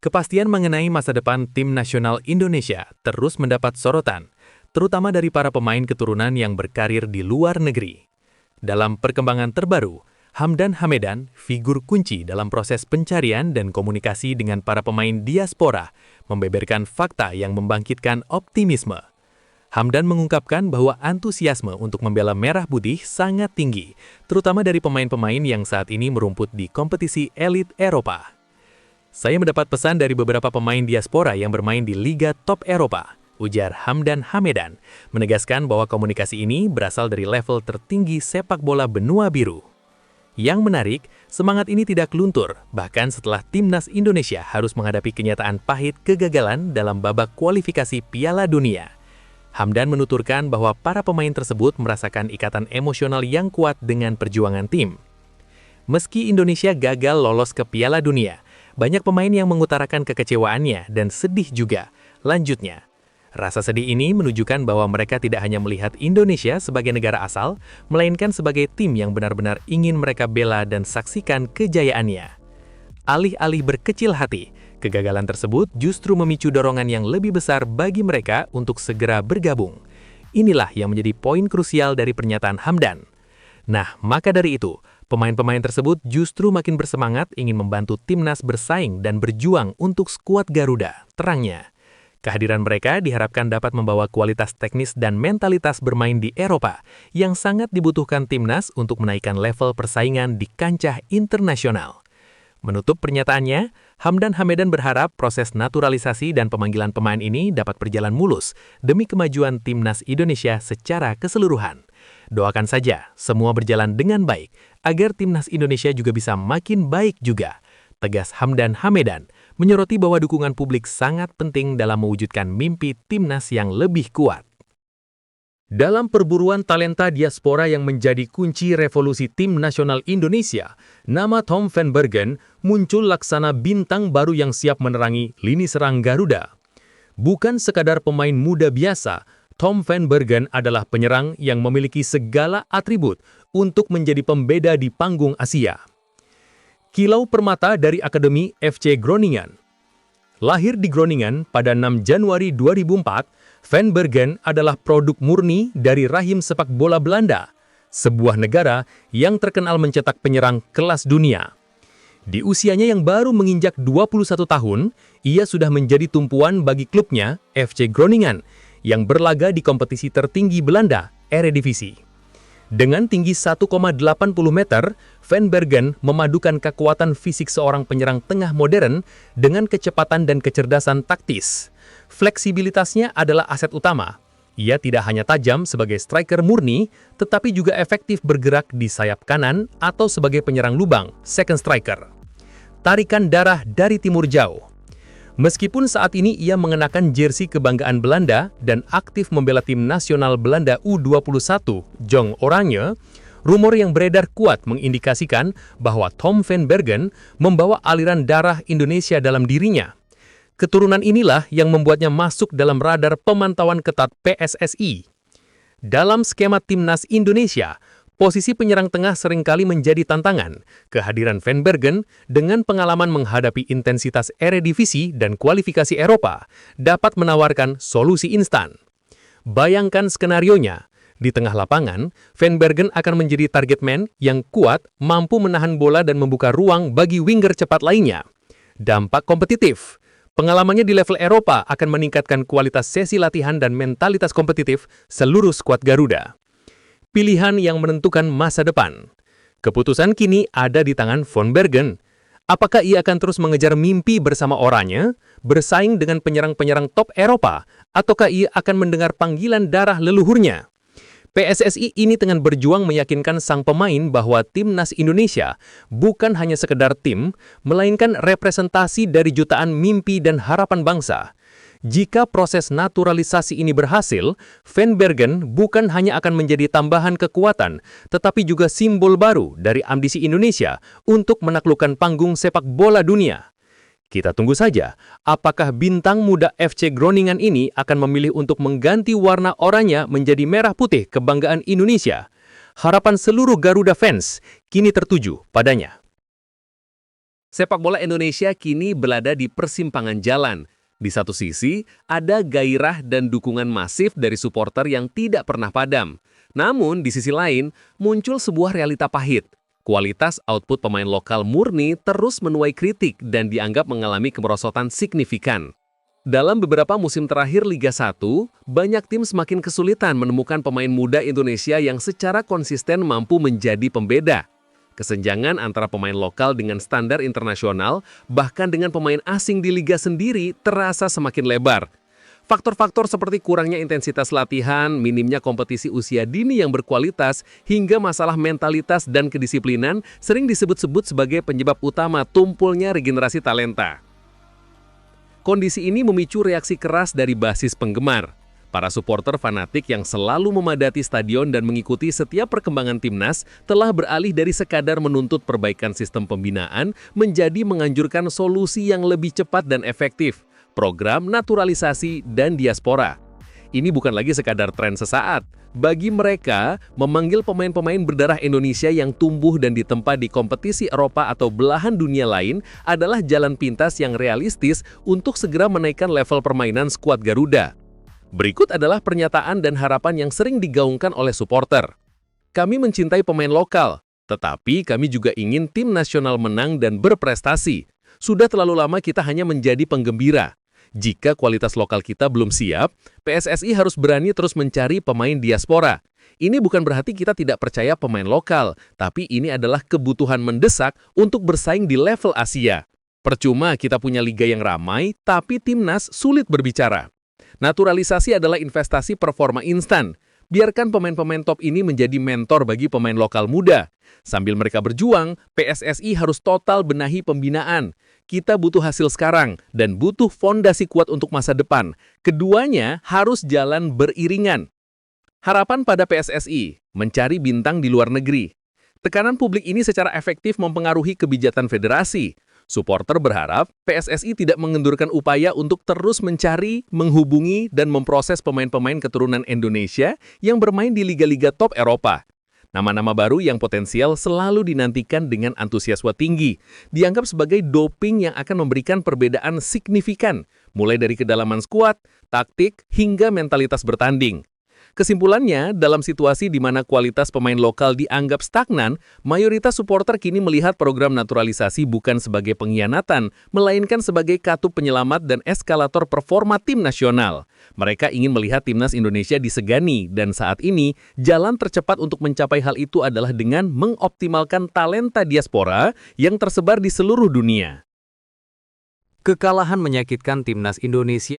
Kepastian mengenai masa depan tim nasional Indonesia terus mendapat sorotan, terutama dari para pemain keturunan yang berkarir di luar negeri. Dalam perkembangan terbaru, Hamdan Hamedan, figur kunci dalam proses pencarian dan komunikasi dengan para pemain diaspora, membeberkan fakta yang membangkitkan optimisme. Hamdan mengungkapkan bahwa antusiasme untuk membela Merah Putih sangat tinggi, terutama dari pemain-pemain yang saat ini merumput di kompetisi elit Eropa. Saya mendapat pesan dari beberapa pemain diaspora yang bermain di Liga Top Eropa, ujar Hamdan Hamedan, menegaskan bahwa komunikasi ini berasal dari level tertinggi sepak bola benua biru. Yang menarik, semangat ini tidak luntur, bahkan setelah timnas Indonesia harus menghadapi kenyataan pahit kegagalan dalam babak kualifikasi Piala Dunia. Hamdan menuturkan bahwa para pemain tersebut merasakan ikatan emosional yang kuat dengan perjuangan tim. Meski Indonesia gagal lolos ke Piala Dunia, banyak pemain yang mengutarakan kekecewaannya dan sedih juga. Lanjutnya, rasa sedih ini menunjukkan bahwa mereka tidak hanya melihat Indonesia sebagai negara asal, melainkan sebagai tim yang benar-benar ingin mereka bela dan saksikan kejayaannya. Alih-alih berkecil hati, kegagalan tersebut justru memicu dorongan yang lebih besar bagi mereka untuk segera bergabung. Inilah yang menjadi poin krusial dari pernyataan Hamdan. Nah, maka dari itu, pemain-pemain tersebut justru makin bersemangat ingin membantu timnas bersaing dan berjuang untuk skuad Garuda, terangnya. Kehadiran mereka diharapkan dapat membawa kualitas teknis dan mentalitas bermain di Eropa yang sangat dibutuhkan timnas untuk menaikkan level persaingan di kancah internasional. Menutup pernyataannya, Hamdan Hamedan berharap proses naturalisasi dan pemanggilan pemain ini dapat berjalan mulus demi kemajuan timnas Indonesia secara keseluruhan. Doakan saja semua berjalan dengan baik agar timnas Indonesia juga bisa makin baik juga, tegas Hamdan Hamedan, menyoroti bahwa dukungan publik sangat penting dalam mewujudkan mimpi timnas yang lebih kuat. Dalam perburuan talenta diaspora yang menjadi kunci revolusi tim nasional Indonesia, nama Tom van Bergen muncul laksana bintang baru yang siap menerangi lini serang Garuda. Bukan sekadar pemain muda biasa, Tom van Bergen adalah penyerang yang memiliki segala atribut untuk menjadi pembeda di panggung Asia. Kilau permata dari Akademi FC Groningen. Lahir di Groningen pada 6 Januari 2004, Van Bergen adalah produk murni dari rahim sepak bola Belanda, sebuah negara yang terkenal mencetak penyerang kelas dunia. Di usianya yang baru menginjak 21 tahun, ia sudah menjadi tumpuan bagi klubnya, FC Groningen, yang berlaga di kompetisi tertinggi Belanda, Eredivisie. Dengan tinggi 1,80 meter, Van Bergen memadukan kekuatan fisik seorang penyerang tengah modern dengan kecepatan dan kecerdasan taktis. Fleksibilitasnya adalah aset utama. Ia tidak hanya tajam sebagai striker murni, tetapi juga efektif bergerak di sayap kanan atau sebagai penyerang lubang, second striker. Tarikan darah dari timur jauh. Meskipun saat ini ia mengenakan jersey kebanggaan Belanda dan aktif membela tim nasional Belanda U21, Jong Oranje, rumor yang beredar kuat mengindikasikan bahwa Tom van Bergen membawa aliran darah Indonesia dalam dirinya. Keturunan inilah yang membuatnya masuk dalam radar pemantauan ketat PSSI. Dalam skema timnas Indonesia, posisi penyerang tengah seringkali menjadi tantangan. Kehadiran Van Bergen dengan pengalaman menghadapi intensitas Eredivisie dan kualifikasi Eropa dapat menawarkan solusi instan. Bayangkan skenarionya, di tengah lapangan, Van Bergen akan menjadi target man yang kuat, mampu menahan bola dan membuka ruang bagi winger cepat lainnya. Dampak kompetitif. Pengalamannya di level Eropa akan meningkatkan kualitas sesi latihan dan mentalitas kompetitif seluruh skuad Garuda. Pilihan yang menentukan masa depan. Keputusan kini ada di tangan Van Bergen. Apakah ia akan terus mengejar mimpi bersama Oranje, bersaing dengan penyerang-penyerang top Eropa, ataukah ia akan mendengar panggilan darah leluhurnya? PSSI ini tengah berjuang meyakinkan sang pemain bahwa timnas Indonesia bukan hanya sekedar tim, melainkan representasi dari jutaan mimpi dan harapan bangsa. Jika proses naturalisasi ini berhasil, Van Bergen bukan hanya akan menjadi tambahan kekuatan, tetapi juga simbol baru dari ambisi Indonesia untuk menaklukkan panggung sepak bola dunia. Kita tunggu saja, apakah bintang muda FC Groningen ini akan memilih untuk mengganti warna oranye menjadi merah putih kebanggaan Indonesia. Harapan seluruh Garuda fans kini tertuju padanya. Sepak bola Indonesia kini berada di persimpangan jalan. Di satu sisi, ada gairah dan dukungan masif dari supporter yang tidak pernah padam. Namun, di sisi lain, muncul sebuah realita pahit. Kualitas output pemain lokal murni terus menuai kritik dan dianggap mengalami kemerosotan signifikan. Dalam beberapa musim terakhir Liga 1, banyak tim semakin kesulitan menemukan pemain muda Indonesia yang secara konsisten mampu menjadi pembeda. Kesenjangan antara pemain lokal dengan standar internasional, bahkan dengan pemain asing di liga sendiri, terasa semakin lebar. Faktor-faktor seperti kurangnya intensitas latihan, minimnya kompetisi usia dini yang berkualitas, hingga masalah mentalitas dan kedisiplinan sering disebut-sebut sebagai penyebab utama tumpulnya regenerasi talenta. Kondisi ini memicu reaksi keras dari basis penggemar. Para supporter fanatik yang selalu memadati stadion dan mengikuti setiap perkembangan timnas telah beralih dari sekadar menuntut perbaikan sistem pembinaan menjadi menganjurkan solusi yang lebih cepat dan efektif, program naturalisasi dan diaspora. Ini bukan lagi sekadar tren sesaat. Bagi mereka, memanggil pemain-pemain berdarah Indonesia yang tumbuh dan ditempa di kompetisi Eropa atau belahan dunia lain adalah jalan pintas yang realistis untuk segera menaikkan level permainan skuad Garuda. Berikut adalah pernyataan dan harapan yang sering digaungkan oleh supporter. Kami mencintai pemain lokal, tetapi kami juga ingin tim nasional menang dan berprestasi. Sudah terlalu lama kita hanya menjadi penggembira. Jika kualitas lokal kita belum siap, PSSI harus berani terus mencari pemain diaspora. Ini bukan berarti kita tidak percaya pemain lokal, tapi ini adalah kebutuhan mendesak untuk bersaing di level Asia. Percuma kita punya liga yang ramai, tapi timnas sulit berbicara. Naturalisasi adalah investasi performa instan. Biarkan pemain-pemain top ini menjadi mentor bagi pemain lokal muda. Sambil mereka berjuang, PSSI harus total benahi pembinaan. Kita butuh hasil sekarang dan butuh fondasi kuat untuk masa depan. Keduanya harus jalan beriringan. Harapan pada PSSI, mencari bintang di luar negeri. Tekanan publik ini secara efektif mempengaruhi kebijakan federasi. Supporter berharap PSSI tidak mengendurkan upaya untuk terus mencari, menghubungi, dan memproses pemain-pemain keturunan Indonesia yang bermain di liga-liga top Eropa. Nama-nama baru yang potensial selalu dinantikan dengan antusiasme tinggi, dianggap sebagai doping yang akan memberikan perbedaan signifikan, mulai dari kedalaman skuad, taktik, hingga mentalitas bertanding. Kesimpulannya, dalam situasi di mana kualitas pemain lokal dianggap stagnan, mayoritas supporter kini melihat program naturalisasi bukan sebagai pengkhianatan, melainkan sebagai katup penyelamat dan eskalator performa tim nasional. Mereka ingin melihat timnas Indonesia disegani, dan saat ini, jalan tercepat untuk mencapai hal itu adalah dengan mengoptimalkan talenta diaspora yang tersebar di seluruh dunia. Kekalahan menyakitkan timnas Indonesia